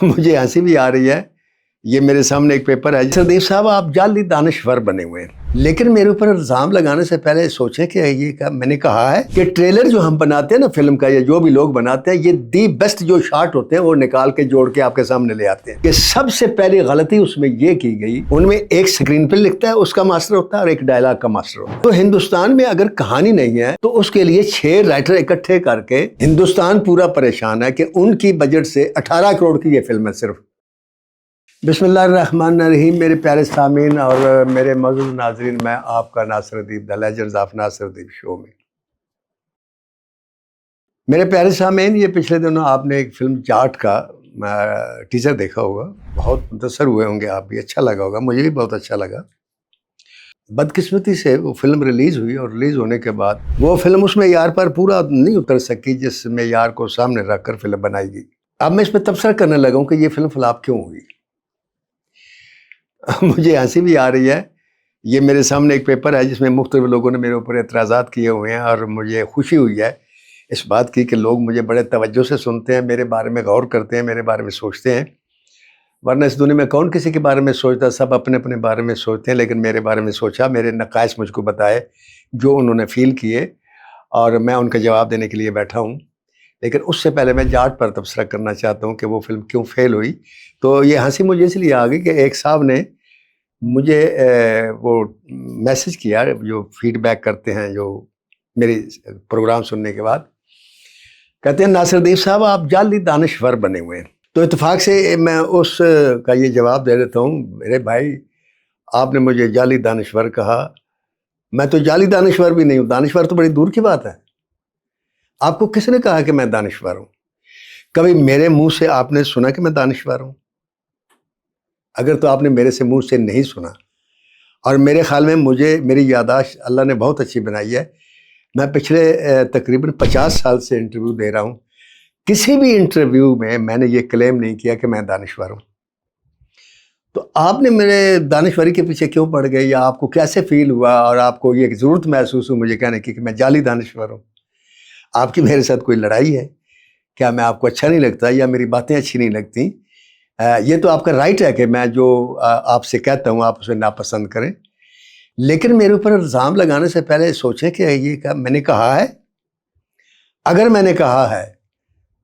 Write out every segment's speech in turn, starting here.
مجھے ہنسی بھی آ رہی ہے. یہ میرے سامنے ایک پیپر ہے. سردیپ صاحب آپ جعلی دانشور بنے ہوئے ہیں, لیکن میرے اوپر الزام لگانے سے پہلے سوچیں کہ یہ میں نے کہا ہے کہ ٹریلر جو ہم بناتے ہیں نا فلم کا, یا جو بھی لوگ بناتے ہیں, یہ دی بیسٹ جو شاٹ ہوتے ہیں وہ نکال کے جوڑ کے آپ کے سامنے لے آتے ہیں. کہ سب سے پہلی غلطی اس میں یہ کی گئی, ان میں ایک سکرین پہ لکھتا ہے اس کا ماسٹر ہوتا ہے اور ایک ڈائلاگ کا ماسٹر ہوتا ہے. تو ہندوستان میں اگر کہانی نہیں ہے تو اس کے لیے 6 رائٹر اکٹھے کر کے ہندوستان پورا پریشان ہے کہ ان کی بجٹ سے 18 کروڑ کی یہ فلم ہے صرف. بسم اللہ الرحمن الرحیم. میرے پیارے سامعین اور میرے معزز ناظرین, میں آپ کا ناصر ادیب, دی لیجنڈز آف ناصر ادیب شو میں. میرے پیارے سامعین, یہ پچھلے دنوں آپ نے ایک فلم جاٹ کا ٹیزر دیکھا ہوگا, بہت متاثر ہوئے ہوں گے آپ بھی, اچھا لگا ہوگا, مجھے بھی بہت اچھا لگا. بدقسمتی سے وہ فلم ریلیز ہوئی اور ریلیز ہونے کے بعد وہ فلم اس معیار پر پورا نہیں اتر سکی جس معیار کو سامنے رکھ کر فلم بنائی گئی. اب میں اس پہ تبصرہ کرنے لگا ہوں کہ یہ فلم فلاپ کیوں ہوئی. مجھے ہنسی بھی آ رہی ہے. یہ میرے سامنے ایک پیپر ہے جس میں مختلف لوگوں نے میرے اوپر اعتراضات کیے ہوئے ہیں, اور مجھے خوشی ہوئی ہے اس بات کی کہ لوگ مجھے بڑے توجہ سے سنتے ہیں, میرے بارے میں غور کرتے ہیں, میرے بارے میں سوچتے ہیں. ورنہ اس دنیا میں کون کسی کے بارے میں سوچتا, سب اپنے اپنے بارے میں سوچتے ہیں. لیکن میرے بارے میں سوچا, میرے نقائص مجھ کو بتائے جو انہوں نے فیل کیے, اور میں ان کا جواب دینے کے لیے بیٹھا ہوں. لیکن اس سے پہلے میں جاٹ پر تبصرہ کرنا چاہتا ہوں کہ وہ فلم کیوں فیل ہوئی. تو یہ ہنسی مجھے اس لیے آ گئی کہ ایک صاحب نے مجھے وہ میسج کیا, جو فیڈ بیک کرتے ہیں جو میری پروگرام سننے کے بعد, کہتے ہیں ناصر ادیب صاحب آپ جعلی دانشور بنے ہوئے ہیں. تو اتفاق سے میں اس کا یہ جواب دے دیتا ہوں, میرے بھائی آپ نے مجھے جعلی دانشور کہا, میں تو جعلی دانشور بھی نہیں ہوں. دانشور تو بڑی دور کی بات ہے. آپ کو کس نے کہا کہ میں دانشور ہوں؟ کبھی میرے منہ سے آپ نے سنا کہ میں دانشور ہوں؟ اگر تو آپ نے میرے سے منہ سے نہیں سنا, اور میرے خیال میں مجھے میری یادداشت اللہ نے بہت اچھی بنائی ہے. میں پچھلے تقریباً 50 سال سے انٹرویو دے رہا ہوں, کسی بھی انٹرویو میں نے یہ کلیم نہیں کیا کہ میں دانشور ہوں. تو آپ نے میرے دانشوری کے پیچھے کیوں پڑ گئے, یا آپ کو کیسے فیل ہوا, اور آپ کو یہ ضرورت محسوس ہو مجھے کہنے کی کہ میں جعلی دانشور ہوں؟ آپ کی میرے ساتھ کوئی لڑائی ہے کیا؟ میں آپ کو اچھا نہیں لگتا یا میری باتیں اچھی نہیں لگتی؟ یہ تو آپ کا رائٹ ہے کہ میں جو آپ سے کہتا ہوں آپ اسے ناپسند کریں. لیکن میرے اوپر الزام لگانے سے پہلے سوچیں کہ یہ میں نے کہا ہے. اگر میں نے کہا ہے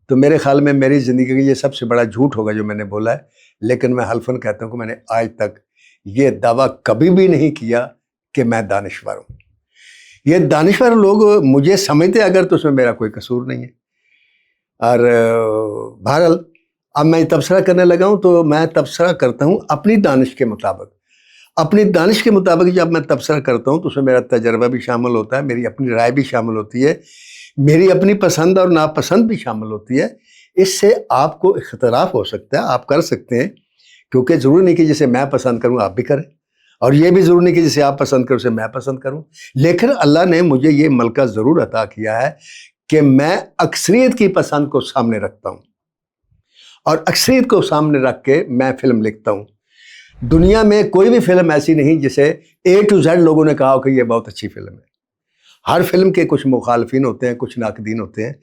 تو میرے خیال میں میری زندگی کا یہ سب سے بڑا جھوٹ ہوگا جو میں نے بولا ہے. لیکن میں حلفاً کہتا ہوں کہ میں نے آج تک یہ دعویٰ کبھی بھی نہیں کیا کہ میں دانشور ہوں. یہ دانشور لوگ مجھے سمجھتے اگر تو اس میں میرا کوئی قصور نہیں ہے. اور بہرحال اب میں تبصرہ کرنے لگا ہوں تو میں تبصرہ کرتا ہوں اپنی دانش کے مطابق. اپنی دانش کے مطابق جب میں تبصرہ کرتا ہوں تو اس میں میرا تجربہ بھی شامل ہوتا ہے, میری اپنی رائے بھی شامل ہوتی ہے, میری اپنی پسند اور ناپسند بھی شامل ہوتی ہے. اس سے آپ کو اختلاف ہو سکتا ہے, آپ کر سکتے ہیں, کیونکہ ضروری نہیں کہ جسے میں پسند کروں آپ بھی کریں, اور یہ بھی ضروری نہیں کہ جسے آپ پسند کریں اسے میں پسند کروں. لیکن اللہ نے مجھے یہ ملکہ ضرور عطا کیا ہے کہ میں اکثریت کی پسند کو سامنے رکھتا ہوں, اور اکثریت کو سامنے رکھ کے میں فلم لکھتا ہوں. دنیا میں کوئی بھی فلم ایسی نہیں جسے A to Z لوگوں نے کہا ہو کہ یہ بہت اچھی فلم ہے. ہر فلم کے کچھ مخالفین ہوتے ہیں, کچھ ناقدین ہوتے ہیں.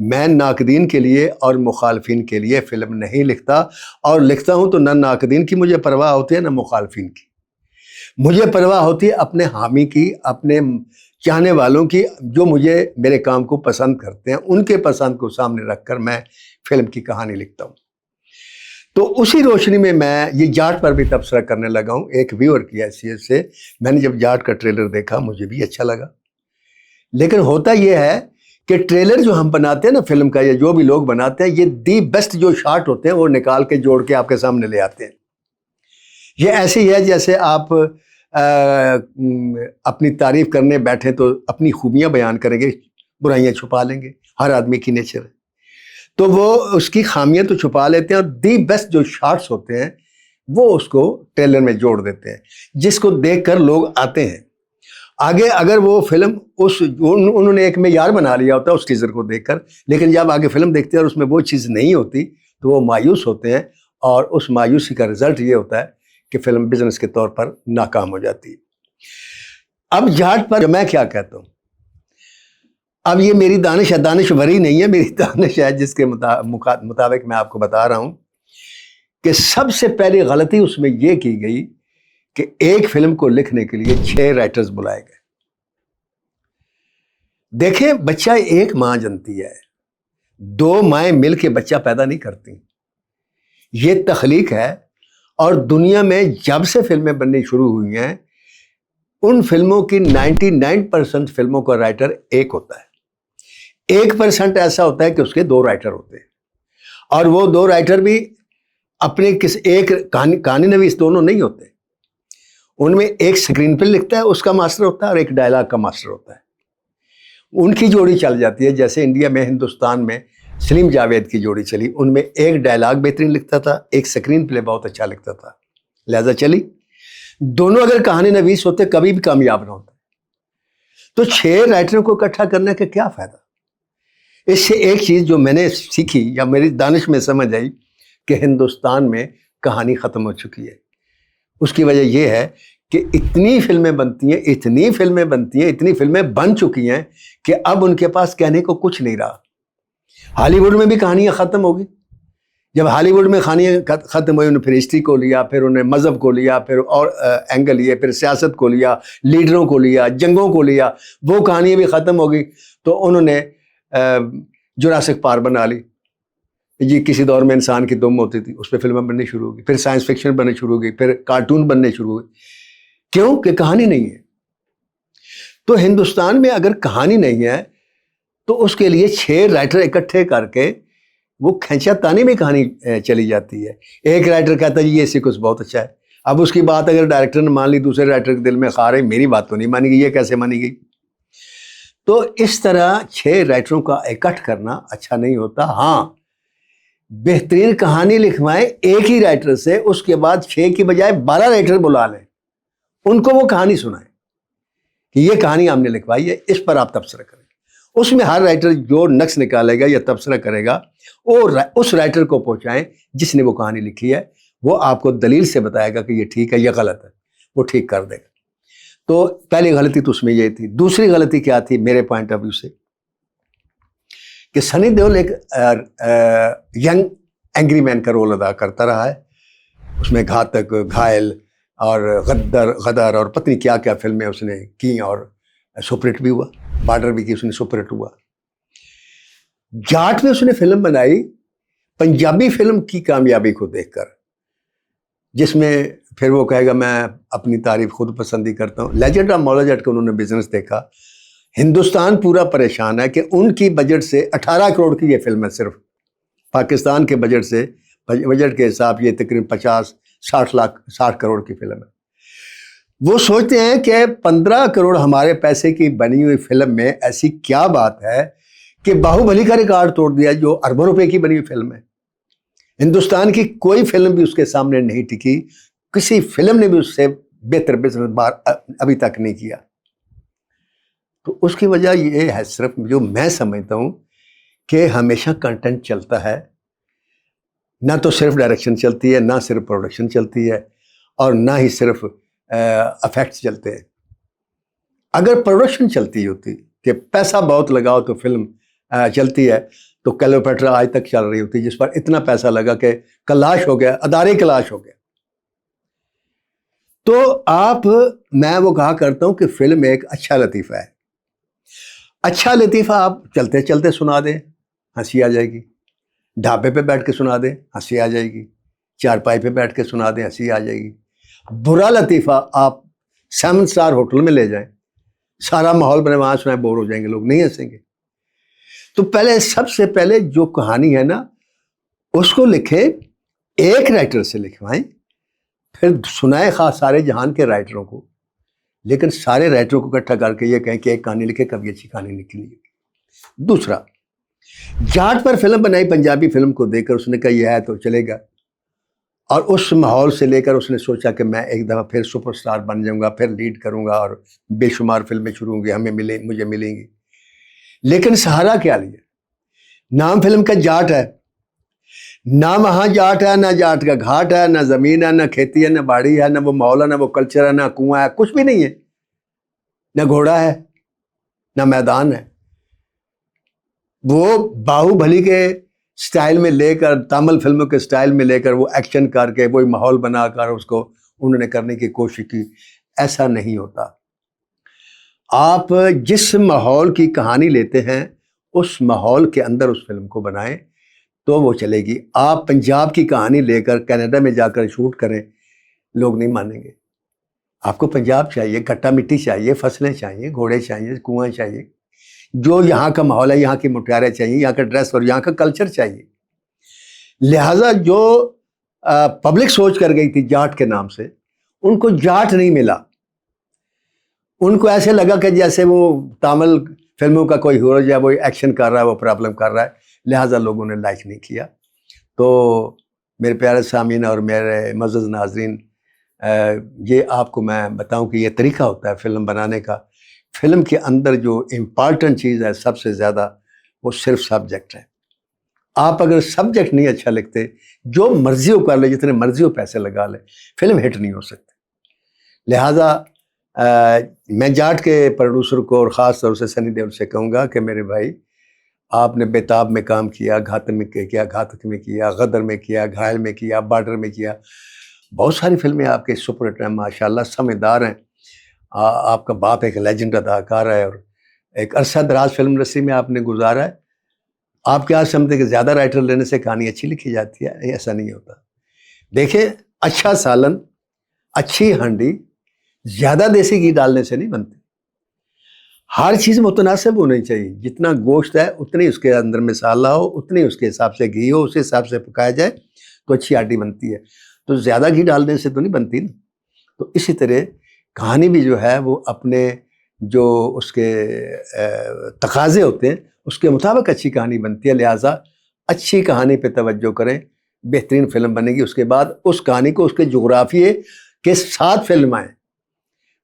میں ناقدین کے لیے اور مخالفین کے لیے فلم نہیں لکھتا, اور لکھتا ہوں تو نہ ناقدین کی مجھے پرواہ ہوتی ہے نہ مخالفین کی. مجھے پرواہ ہوتی ہے اپنے حامی کی, اپنے چاہنے والوں کی, جو مجھے میرے کام کو پسند کرتے ہیں, ان کے پسند کو سامنے رکھ کر میں فلم کی کہانی لکھتا ہوں. تو اسی روشنی میں یہ جاٹ پر بھی تبصرہ کرنے لگا ہوں ایک ویور کی حیثیت سے. میں نے جب جاٹ کا ٹریلر دیکھا مجھے بھی اچھا لگا. لیکن ہوتا یہ ہے کہ ٹریلر جو ہم بناتے ہیں نا فلم کا, یا جو بھی لوگ بناتے ہیں, یہ دی بیسٹ جو شاٹ ہوتے ہیں وہ نکال کے جوڑ کے آپ کے سامنے لے آتے ہیں. یہ ایسے ہی ہے جیسے آپ اپنی تعریف کرنے بیٹھیں تو اپنی خوبیاں بیان کریں گے, برائیاں چھپا لیں گے. ہر آدمی کی نیچر ہے, تو وہ اس کی خامیاں تو چھپا لیتے ہیں, اور دی بیسٹ جو شارٹس ہوتے ہیں وہ اس کو ٹریلر میں جوڑ دیتے ہیں, جس کو دیکھ کر لوگ آتے ہیں. آگے اگر وہ فلم انہوں نے ایک معیار بنا لیا ہوتا ہے اس ٹیزر کو دیکھ کر, لیکن جب آگے فلم دیکھتے ہیں اور اس میں وہ چیز نہیں ہوتی تو وہ مایوس ہوتے ہیں, اور اس مایوسی کا رزلٹ یہ ہوتا ہے کہ فلم بزنس کے طور پر ناکام ہو جاتی ہے. اب جاٹ پر میں کیا کہتا ہوں, اب یہ میری دانش ہے, دانشوری نہیں ہے, میری دانش ہے جس کے مطابق میں آپ کو بتا رہا ہوں کہ سب سے پہلی غلطی اس میں یہ کی گئی کہ ایک فلم کو لکھنے کے لیے 6 رائٹرز بلائے گئے. دیکھیں بچہ ایک ماں جنتی ہے, 2 مائیں مل کے بچہ پیدا نہیں کرتی. یہ تخلیق ہے, اور دنیا میں جب سے فلمیں بننی شروع ہوئی ہیں ان فلموں کی 99% فلموں کا رائٹر ایک ہوتا ہے. 1% ایسا ہوتا ہے کہ اس کے 2 رائٹر ہوتے ہیں, اور وہ 2 رائٹر بھی اپنے ایک کہانی نویس دونوں نہیں ہوتے. ان میں ایک سکرین پہ لکھتا ہے, اس کا ماسٹر ہوتا ہے, اور ایک ڈائلاگ کا ماسٹر ہوتا ہے. ان کی جوڑی چل جاتی ہے. جیسے انڈیا میں, ہندوستان میں سلیم جاوید کی جوڑی چلی, ان میں ایک ڈائلاگ بہترین لکھتا تھا, ایک سکرین پلے بہت اچھا لکھتا تھا, لہذا چلی. دونوں اگر کہانی نویس ہوتے کبھی بھی کامیاب نہ ہوتے. تو 6 رائٹروں کو اکٹھا کرنے کا کیا فائدہ؟ اس سے ایک چیز جو میں نے سیکھی یا میری دانش میں سمجھ آئی کہ ہندوستان میں کہانی ختم ہو چکی ہے. اس کی وجہ یہ ہے کہ اتنی فلمیں بنتی ہیں, اتنی فلمیں بن چکی ہیں کہ اب ان کے پاس کہنے کو کچھ نہیں رہا. ہالی ووڈ میں بھی کہانیاں ختم ہو گئی. جب ہالی ووڈ میں کہانیاں ختم ہوئی, انہوں نے پھر ہسٹری کو لیا, پھر انہوں نے مذہب کو لیا, پھر اور اینگل لیے, پھر سیاست کو لیا, لیڈروں کو لیا, جنگوں کو لیا, وہ کہانیاں بھی ختم ہو گئی. تو انہوں نے جراسک پارک بنا لی جی. کسی دور میں انسان کی دم ہوتی تھی, اس پہ فلمیں بننی شروع ہو گئی, پھر سائنس فکشن بننے شروع ہو گئی, پھر کارٹون بننے شروع ہو گئی. کیوں کہ کہانی نہیں ہے. تو ہندوستان میں اگر کہانی نہیں ہے تو اس کے لیے 6 رائٹر اکٹھے کر کے وہ کھینچا تانی میں کہانی چلی جاتی ہے. ایک رائٹر کہتا ہے یہ سیکوینس بہت اچھا ہے, اب اس کی بات اگر ڈائریکٹر نے مان لی, دوسرے رائٹر کے دل میں خار ہے, میری بات تو نہیں مانی گئی, یہ کیسے مانی گئی؟ تو اس طرح 6 رائٹروں کا اکٹھ کرنا اچھا نہیں ہوتا. ہاں, بہترین کہانی لکھوائیں ایک ہی رائٹر سے, اس کے بعد 6 کی بجائے 12 رائٹر بلا لیں, ان کو وہ کہانی سنائیں کہ یہ کہانی ہم نے لکھوائی ہے, اس پر آپ تبصرہ کریں. اس میں ہر رائٹر جو نقص نکالے گا یا تبصرہ کرے گا وہ اس رائٹر کو پہنچائیں جس نے وہ کہانی لکھی ہے. وہ آپ کو دلیل سے بتائے گا کہ یہ ٹھیک ہے یا غلط ہے, وہ ٹھیک کر دے گا. تو پہلی غلطی تو اس میں یہ تھی. دوسری غلطی کیا تھی میرے پوائنٹ آف ویو سے, کہ سنی دیول ایک ینگ اینگری مین کا رول ادا کرتا رہا ہے. اس میں گھاتک, گھائل اور غدر اور پتہ نہیں کیا کیا فلمیں اس نے کی, اور سپر ہٹ بھی ہوا. بارڈر بھی کی اس نے, سپر ہٹ ہوا. جاٹ میں اس نے فلم بنائی پنجابی فلم کی کامیابی کو دیکھ کر, جس میں پھر وہ کہے گا میں اپنی تعریف خود پسندی کرتا ہوں. لیجنڈ آف مولا جٹ کا انہوں نے بزنس دیکھا. ہندوستان پورا پریشان ہے کہ ان کی بجٹ سے 18 کروڑ کی یہ فلم ہے. صرف پاکستان کے بجٹ کے حساب یہ تقریباً 50-60 کروڑ کی فلم ہے. وہ سوچتے ہیں کہ 15 کروڑ ہمارے پیسے کی بنی ہوئی فلم میں ایسی کیا بات ہے کہ باہوبلی کا ریکارڈ توڑ دیا, جو اربوں روپے کی بنی ہوئی فلم ہے. ہندوستان کی کوئی فلم بھی اس کے سامنے نہیں ٹکی, کسی فلم نے بھی اس سے بہتر بزنس بار ابھی تک نہیں کیا. تو اس کی وجہ یہ ہے صرف جو میں سمجھتا ہوں کہ ہمیشہ کنٹینٹ چلتا ہے, نہ تو صرف ڈائریکشن چلتی ہے, نہ صرف پروڈکشن چلتی ہے, اور نہ ہی صرف افیکٹس چلتے ہیں. اگر پروڈکشن چلتی ہوتی کہ پیسہ بہت لگاؤ تو فلم چلتی ہے, تو کلیوپیٹرا آج تک چل رہی ہوتی, جس پر اتنا پیسہ لگا کہ کلاش ہو گیا, ادارے کلاش ہو گیا. تو میں وہ کہا کرتا ہوں کہ فلم ایک اچھا لطیفہ ہے. اچھا لطیفہ آپ چلتے چلتے سنا دیں, ہنسی آ جائے گی. ڈھابے پہ بیٹھ کے سنا دیں, ہنسی آ جائے گی. چارپائی پہ بیٹھ کے سنا دیں, ہنسی آ جائے گی. برا لطیفہ آپ 7 اسٹار ہوٹل میں لے جائیں, سارا ماحول بنے وہاں سنائیں, بور ہو جائیں گے لوگ, نہیں ہنسیں گے. تو سب سے پہلے جو کہانی ہے نا, اس کو لکھیں, ایک رائٹر سے لکھوائیں, پھر سنائیں خاص سارے جہان کے رائٹروں کو, لیکن سارے رائٹروں کو اکٹھا کر کے یہ کہیں کہ ایک کہانی لکھے, کبھی اچھی کہانی نکلی. دوسرا, جاٹ پر فلم بنائی, پنجابی فلم کو دیکھ کر اس نے کہا یہ ہے تو چلے گا, اور اس ماحول سے لے کر اس نے سوچا کہ میں ایک دفعہ پھر سپر سٹار بن جاؤں گا, پھر لیڈ کروں گا, اور بے شمار فلمیں شروع ہوں گی, مجھے ملیں گی. لیکن سہارا کیا لیا؟ نام فلم کا جاٹ ہے, نہ وہاں جاٹ ہے, نہ جاٹ کا گھاٹ ہے, نہ زمین ہے, نہ کھیتی ہے, نہ باڑی ہے, نہ وہ ماحول ہے, نہ وہ کلچر ہے, نہ کنواں ہے, کچھ بھی نہیں ہے. نہ گھوڑا ہے, نہ میدان ہے. وہ باہوبلی کے سٹائل میں لے کر، تامل فلموں کے سٹائل میں لے کر وہ ایکشن کر کے وہی ماحول بنا کر اس کو انہوں نے کرنے کی کوشش کی. ایسا نہیں ہوتا. آپ جس ماحول کی کہانی لیتے ہیں اس ماحول کے اندر اس فلم کو بنائیں تو وہ چلے گی. آپ پنجاب کی کہانی لے کر کینیڈا میں جا کر شوٹ کریں، لوگ نہیں مانیں گے. آپ کو پنجاب چاہیے، کٹا مٹی چاہیے، فصلیں چاہیے، گھوڑے چاہیے، کنویں چاہیے، جو یہاں کا ماحول ہے، یہاں کی مٹیاریں چاہیے، یہاں کا ڈریس اور یہاں کا کلچر چاہیے. لہٰذا جو پبلک سوچ کر گئی تھی جاٹ کے نام سے، ان کو جاٹ نہیں ملا. ان کو ایسے لگا کہ جیسے وہ تامل فلموں کا کوئی ہیرو جو ہے وہ ایکشن کر رہا ہے، وہ پرابلم کر رہا ہے. لہٰذا لوگوں نے لائک نہیں کیا. تو میرے پیارے سامعین اور میرے معزز ناظرین، یہ آپ کو میں بتاؤں کہ یہ طریقہ ہوتا ہے فلم بنانے کا. فلم کے اندر جو امپارٹنٹ چیز ہے سب سے زیادہ، وہ صرف سبجیکٹ ہے. آپ اگر سبجیکٹ نہیں اچھا لکھتے، جو مرضی ہو کر لے، جتنے مرضی ہو پیسے لگا لے، فلم ہٹ نہیں ہو سکتی. لہٰذا میں جاٹ کے پروڈیوسر کو اور خاص طور سے سنی دیول سے کہوں گا کہ میرے بھائی، آپ نے بیتاب میں کام کیا، گھاتک میں کیا، غدر میں کیا، گھائل میں کیا، بارڈر میں کیا. بہت ساری فلمیں آپ کے سپر ہٹ ہیں، ماشاء اللہ سمجھدار ہیں. آپ کا باپ ایک لیجنڈ اداکار ہے اور ایک عرصہ دراز فلم انڈسٹری میں آپ نے گزارا ہے. آپ کیا سمجھتے کہ زیادہ رائٹر لینے سے کہانی اچھی لکھی جاتی ہے؟ ایسا نہیں ہوتا. دیکھیں، اچھا سالن، اچھی ہانڈی زیادہ دیسی گھی ڈالنے سے نہیں بنتی. ہر چیز متناسب ہونی چاہیے. جتنا گوشت ہے اتنی اس کے اندر مسالہ ہو، اتنی اس کے حساب سے گھی ہو، اس حساب سے پکایا جائے تو اچھی ہانڈی بنتی ہے. تو زیادہ گھی ڈالنے سے تو نہیں بنتی نا. تو اسی طرح کہانی بھی جو ہے وہ اپنے جو اس کے تقاضے ہوتے ہیں اس کے مطابق اچھی کہانی بنتی ہے. لہٰذا اچھی کہانی پہ توجہ کریں، بہترین فلم بنے گی. اس کے بعد اس کہانی کو اس کے جغرافیے کے ساتھ فلم آئیں.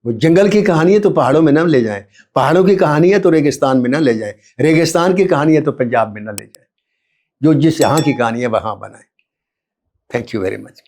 وہ جنگل کی کہانی ہے تو پہاڑوں میں نہ لے جائیں، پہاڑوں کی کہانی ہے تو ریگستان میں نہ لے جائیں، ریگستان کی کہانی ہے تو پنجاب میں نہ لے جائیں. جو جس یہاں کی کہانی ہے وہاں بنائیں. Thank you very much.